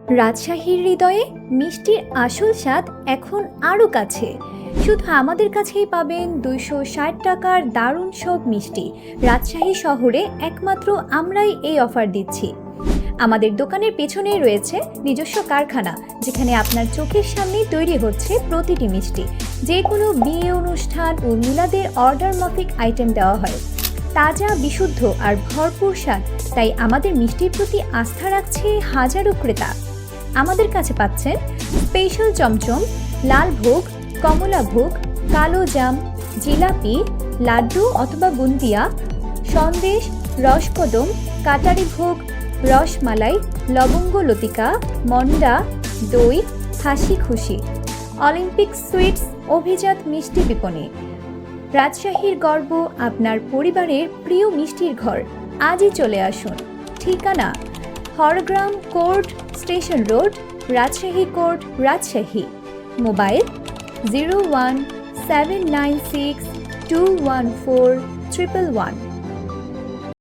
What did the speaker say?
রাজশাহীর হৃদয়ে মিষ্টির আসল স্বাদ এখন আরও কাছে। শুধু আমাদের কাছেই পাবেন 260 টাকার দারুণ সব মিষ্টি। রাজশাহী শহরে একমাত্র আমরাই এই অফার দিচ্ছি। আমাদের দোকানের পেছনেই রয়েছে নিজস্ব কারখানা, যেখানে আপনার চোখের সামনেই তৈরি হচ্ছে প্রতিটি মিষ্টি। যে কোনো বিয়ে অনুষ্ঠান ও মিলাদের অর্ডার মাফিক আইটেম দেওয়া হয়। তাজা, বিশুদ্ধ আর ভরপুর স্বাদ, তাই আমাদের মিষ্টির প্রতি আস্থা রাখছে হাজারো ক্রেতা। আমাদের কাছে পাচ্ছেন স্পেশাল চমচম, লালভোগ, কমলাভোগ, কালো জাম, জিলাপি, লাড্ডু অথবা বুন্দিয়া, সন্দেশ, রসকদম, কাটারি ভোগ, রসমালাই, লবঙ্গ লতিকা, মন্ডা, দই, হাসি খুশি। অলিম্পিক সুইটস অভিজাত মিষ্টি বিপণী। রাজশাহীর গর্ব, আপনার পরিবারের প্রিয় মিষ্টির ঘর। আজই চলে আসুন। ঠিকানা: Horogram court, station road, Rajshahi court, Rajshahi. Mobile 017962141111।